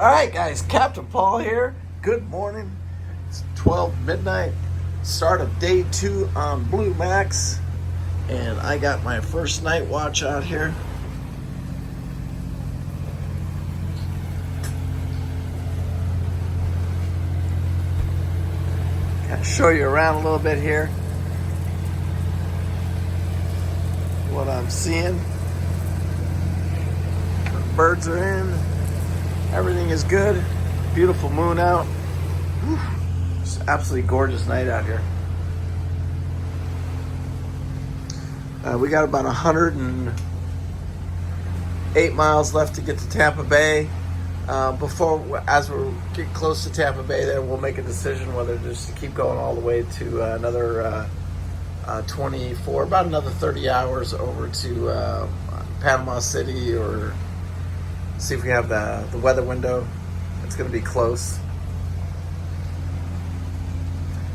All right, guys, Captain Paul here. Good morning. It's 12 midnight, start of day 2 on Blue Max, and I got my first night watch out here. Kind of show you around a little bit here. What I'm seeing. Birds are in. Everything is good. Beautiful moon out. Whew. It's an absolutely gorgeous night out here. We got about 108 miles left to get to Tampa Bay. As we get close to Tampa Bay, then we'll make a decision whether just to keep going all the way to another 24, about another 30 hours over to Panama City, or see if we have the weather window. It's going to be close.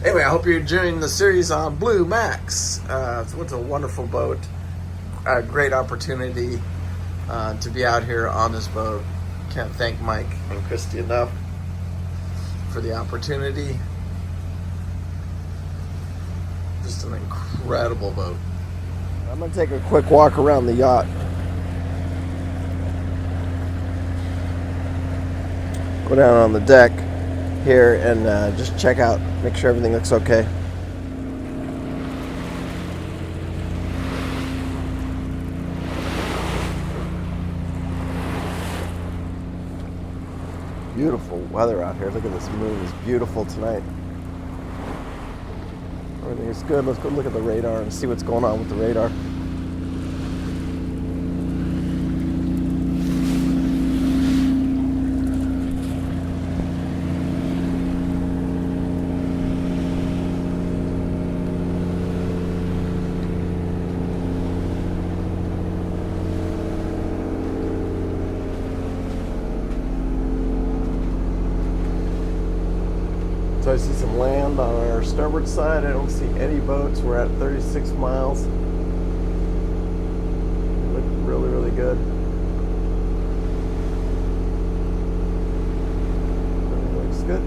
Anyway, I hope you're enjoying the series on Blue Max. It's a wonderful boat. A great opportunity to be out here on this boat. Can't thank Mike and Christy enough for the opportunity. Just an incredible boat. I'm going to take a quick walk around the yacht. Go down on the deck here and just check out, make sure everything looks okay. Beautiful weather out here. Look at this moon. It's beautiful tonight. Everything is good. Let's go look at the radar and see what's going on with the radar. So I see some land on our starboard side. I don't see any boats. We're at 36 miles. They look really, really good. Everything looks good.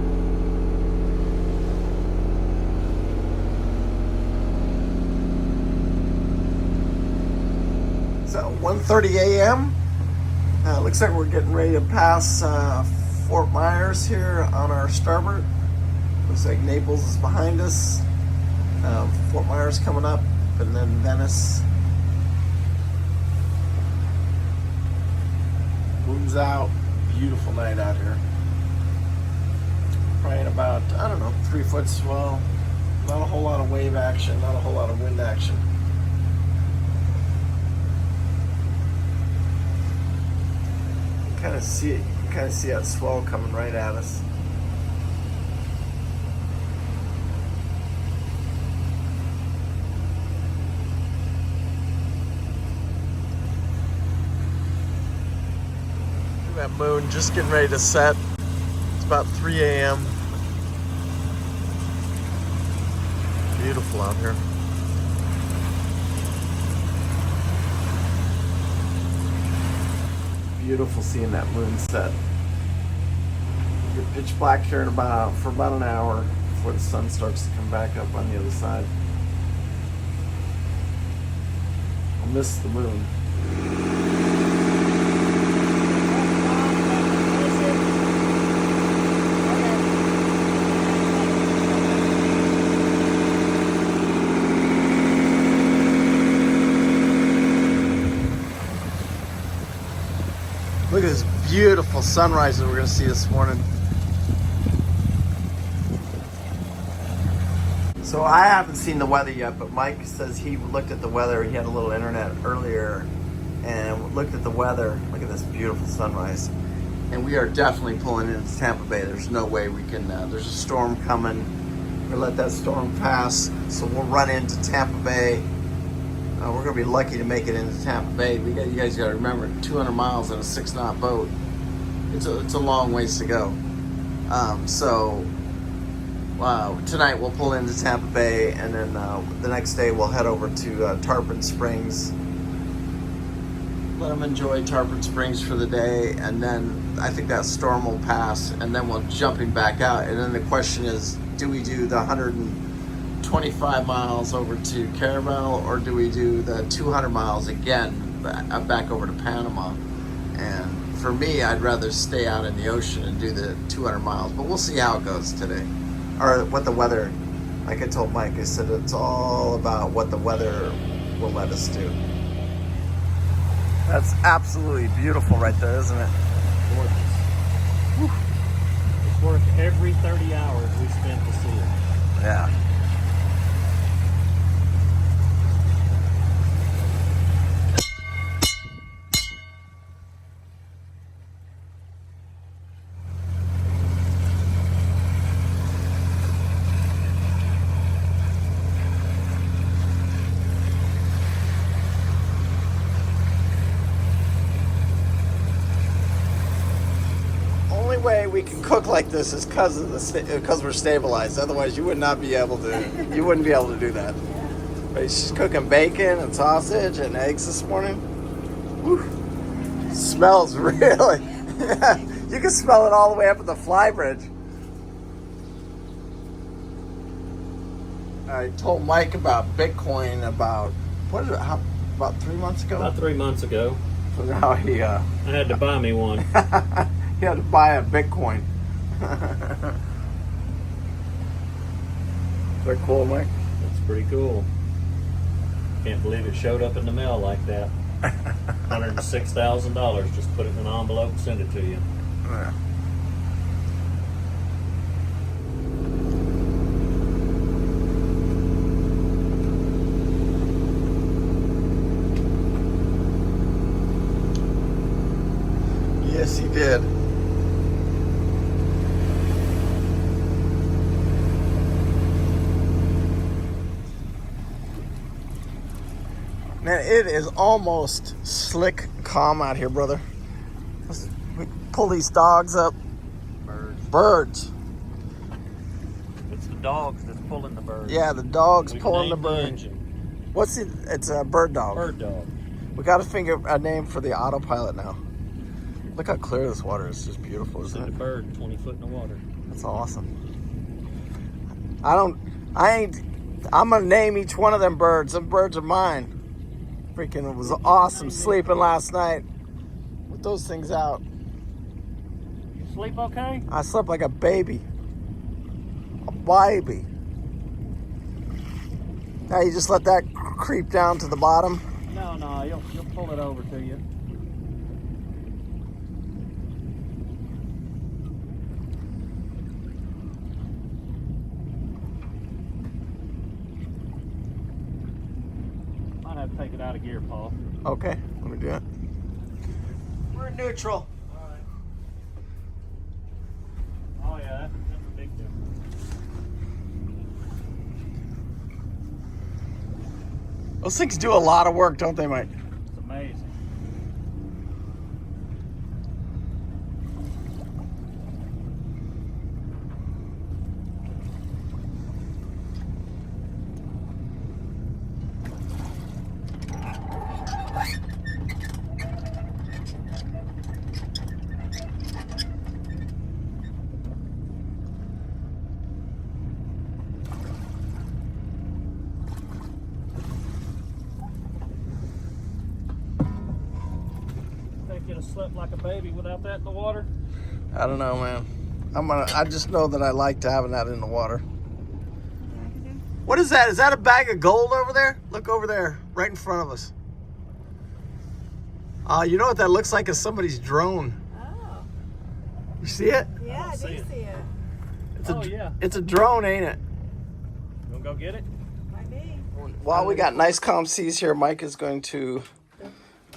So 1:30 a.m. Looks like we're getting ready to pass Fort Myers here on our starboard. Looks like Naples is behind us. Fort Myers coming up, and then Venice. Moon's out. Beautiful night out here. Probably about, 3 foot swell. Not a whole lot of wave action, not a whole lot of wind action. You can kind of see it. You can kind of see that swell coming right at us. That moon just getting ready to set. It's about 3 a.m. Beautiful out here. Beautiful seeing that moon set. Get pitch black here for about an hour before the sun starts to come back up on the other side. I'll miss the moon. Look at this beautiful sunrise that we're going to see this morning. So I haven't seen the weather yet, but Mike says he looked at the weather. He had a little internet earlier and looked at the weather. Look at this beautiful sunrise. And we are definitely pulling into Tampa Bay. There's no way we can, there's a storm coming. We'll let that storm pass. So we'll run into Tampa Bay. We're going to be lucky to make it into Tampa Bay. You guys got to remember, 200 miles in a 6-knot boat. It's a long ways to go. Tonight we'll pull into Tampa Bay, and then the next day we'll head over to Tarpon Springs let them enjoy Tarpon Springs for the day, and then I think that storm will pass, and then we'll jumping back out. And then the question is, do we do the 125 miles over to Caravel, or do we do the 200 miles again back over to Panama? And for me, I'd rather stay out in the ocean and do the 200 miles, but we'll see how it goes today, or what the weather. Like I told Mike, I said it's all about what the weather will let us do. That's absolutely beautiful right there, isn't it? Gorgeous. Whew. It's worth every 30 hours we spent to see it. Yeah. Way we can cook like this is because we're stabilized. Otherwise, you would not be able to. You wouldn't be able to do that. But she's cooking bacon and sausage and eggs this morning. Whew. Smells really. You can smell it all the way up at the fly bridge. I told Mike about Bitcoin about about 3 months ago. About 3 months ago. So now he. I had to buy me one. He had to buy a Bitcoin. Is that cool, Mike? That's pretty cool. Can't believe it showed up in the mail like that. $106,000. Just put it in an envelope and send it to you. Yeah. Yes, he did. Man, it is almost slick calm out here, brother. We pull these dogs up. Birds. It's the dogs that's pulling the birds. Yeah, the dog's We've pulling the named bird. engine. What's it? It's a bird dog. Bird dog. We got to figure a name for the autopilot now. Look how clear this water is. It's just beautiful, isn't Send it? a bird 20 foot in the water. That's awesome. I'm gonna name each one of them birds. Them birds are mine. Freaking, it was awesome sleeping last night with those things out. You sleep okay? I slept like a baby. A baby. Now you just let that creep down to the bottom. No, you'll pull it over to you. Might have to take it out of gear, Paul. Okay, let me do it. We're in neutral. All right. Oh yeah, that's a big difference. Those things do a lot of work, don't they, Mike? It's amazing. You'd have slept like a baby without that in the water. I don't know, man. I just know that I like to having that in the water. What is that? Is that a bag of gold over there? Look over there, right in front of us. You know what that looks like? Is somebody's drone. Oh. You see it? Yeah, I do see it. see it. Yeah. It's a drone, ain't it? You wanna go get it? Might be. While we got nice calm seas here, Mike is going to,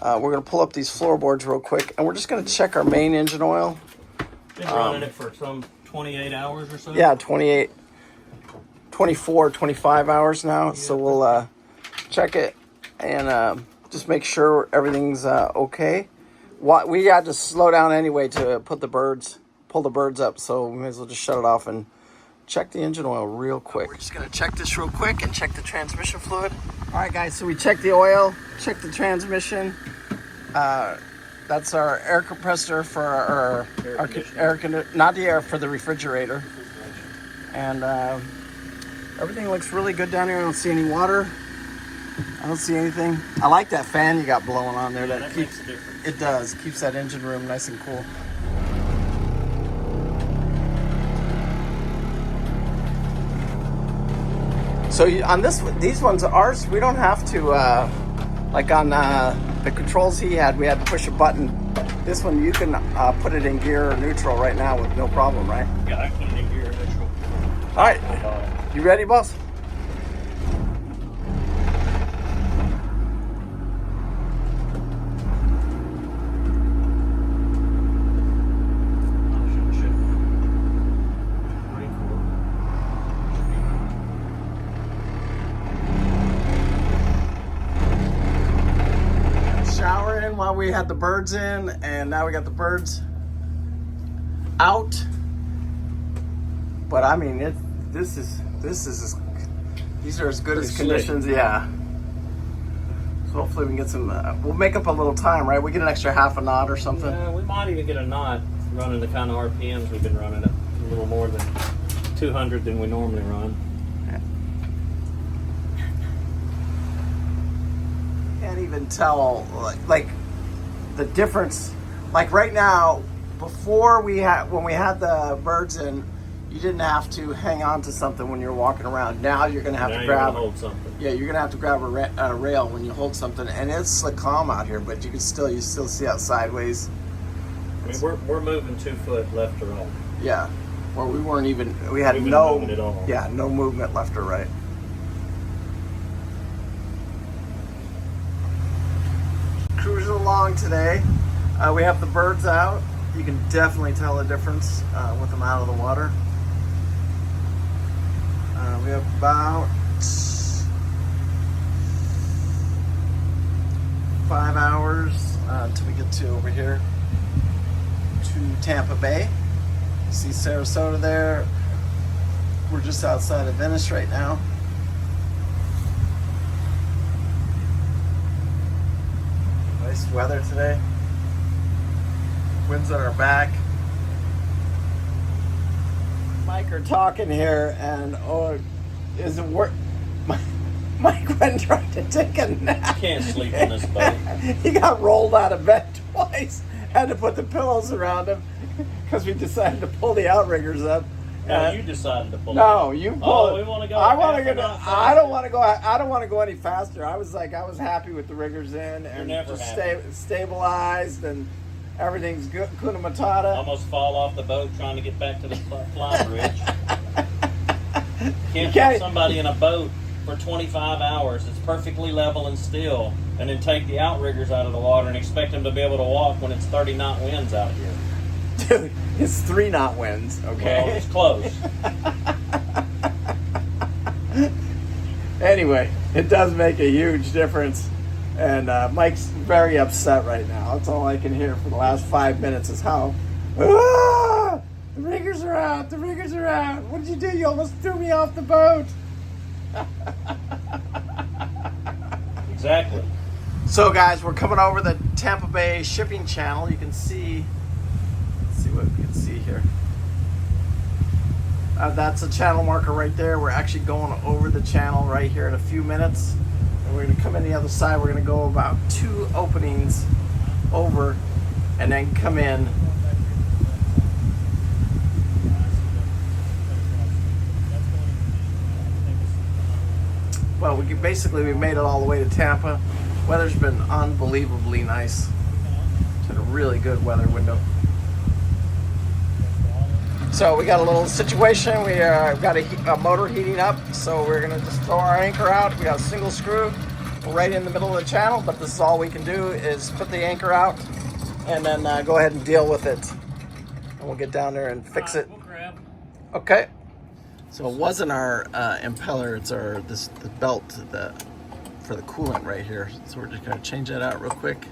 we're going to pull up these floorboards real quick, and we're just going to check our main engine oil. Been running it for some 28 hours or so? Yeah, 28, 24, 25 hours now. So we'll check it and just make sure everything's okay. We had to slow down anyway to pull the birds up, so we may as well just shut it off and check the engine oil real quick. We're just going to check this real quick and check the transmission fluid. All right, guys, so we checked the oil, checked the transmission. That's our air compressor for our not the air, for the refrigerator. And everything looks really good down here. I don't see any water. I don't see anything. I like that fan you got blowing on there. Yeah, that makes a difference. It does. Keeps that engine room nice and cool. So on these ones, ours, we don't have to, like on the controls he had, we had to push a button. This one, you can put it in gear or neutral right now with no problem, right? Yeah, I put it in gear neutral. All right, you ready, boss? While we had the birds in, and now we got the birds out. But I mean, these are as good as conditions. Yeah. So hopefully we can get some. We'll make up a little time, right? We get an extra half a knot or something. Yeah, we might even get a knot running the kind of RPMs we've been running at, a little more than 200 than we normally run. Can't even tell like the difference. Like right now, before when we had the birds in, you didn't have to hang on to something when you're walking around. Now you're gonna have to grab, hold something. Yeah, you're gonna have to grab a rail when you hold something, and it's slick calm out here, but you still see out sideways. I mean, we're moving 2 foot left or right. Yeah, or we weren't even. We had no movement at all. Yeah, no movement left or right. Cruising along today. We have the birds out. You can definitely tell the difference with them out of the water. We have about 5 hours until we get to over here to Tampa Bay. You see Sarasota there. We're just outside of Venice right now. Nice weather today. Winds at our back. Mike are talking here, and is it work? Mike went and tried to take a nap. Can't sleep in this boat. He got rolled out of bed twice. Had to put the pillows around him because we decided to pull the outriggers up. No, you decided to pull. No, you pulled. Oh, we want to go. I want to go. I don't want to go. I don't want to go any faster. I was happy with the riggers in and stabilized, and everything's good. Kuna Matata. Almost fall off the boat trying to get back to the fly bridge. Can't put somebody in a boat for 25 hours. It's perfectly level and still, and then take the outriggers out of the water and expect them to be able to walk when it's 30 knot winds out here. Dude, it's 3 knot winds, okay? Well, it's close. Anyway, it does make a huge difference. And Mike's very upset right now. That's all I can hear for the last 5 minutes is how, the riggers are out, the riggers are out. What did you do? You almost threw me off the boat. Exactly. So guys, we're coming over the Tampa Bay shipping channel. You can see, let's see what we can see here. That's a channel marker right there. We're actually going over the channel right here in a few minutes. And we're gonna come in the other side. We're gonna go about 2 openings over and then come in. Well, we made it all the way to Tampa. Weather's been unbelievably nice. It's been a really good weather window. So we got a little situation. We got a motor heating up, so we're gonna just throw our anchor out. We got a single screw right in the middle of the channel, but this is all we can do is put the anchor out and then go ahead and deal with it. And we'll get down there and fix it. We'll grab. Okay. So it wasn't our impeller, it's the belt for the coolant right here. So we're just gonna change that out real quick.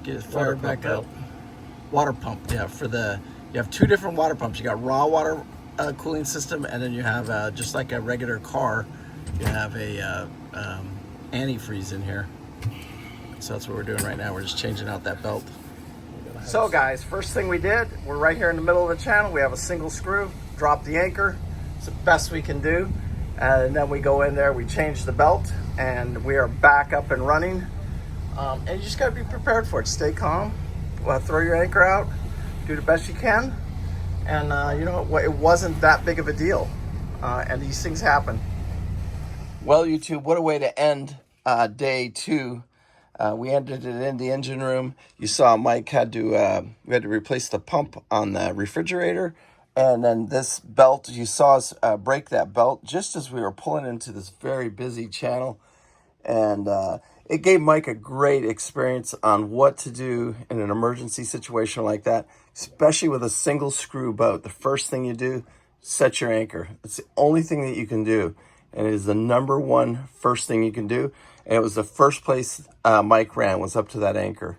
Get it fired back up. Water pump, yeah, you have 2 different water pumps. You got raw water cooling system, and then you have, just like a regular car, you have a antifreeze in here. So that's what we're doing right now. We're just changing out that belt. So guys, first thing we did, we're right here in the middle of the channel. We have a single screw, drop the anchor. It's the best we can do. And then we go in there, we change the belt, and we are back up and running. And you just gotta be prepared for it. Stay calm, throw your anchor out, do the best you can. And you know, it wasn't that big of a deal. And these things happen. Well, YouTube, what a way to end day 2. We ended it in the engine room. You saw Mike had to, we had to replace the pump on the refrigerator. And then this belt, you saw us break that belt just as we were pulling into this very busy channel. And it gave Mike a great experience on what to do in an emergency situation like that, especially with a single screw boat. The first thing you do, set your anchor. It's the only thing that you can do. And it is the number one first thing you can do. And it was the first place Mike ran, was up to that anchor.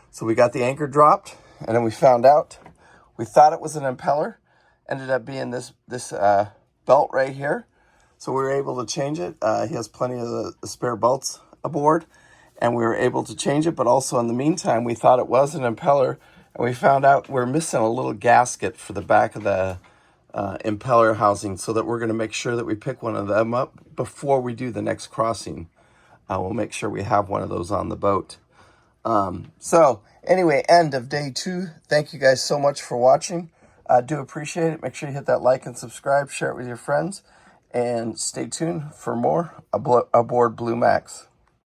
So we got the anchor dropped, and then we found out, we thought it was an impeller. Ended up being this belt right here. So we were able to change it. He has plenty of the spare belts aboard, and we were able to change it. But also in the meantime, we thought it was an impeller, and we found out we're missing a little gasket for the back of the impeller housing, so that we're going to make sure that we pick one of them up before we do the next crossing. We'll make sure we have one of those on the boat. So anyway, end of day 2. Thank you guys so much for watching. Do appreciate it. Make sure you hit that like and subscribe, share it with your friends, and stay tuned for more aboard Blue Max.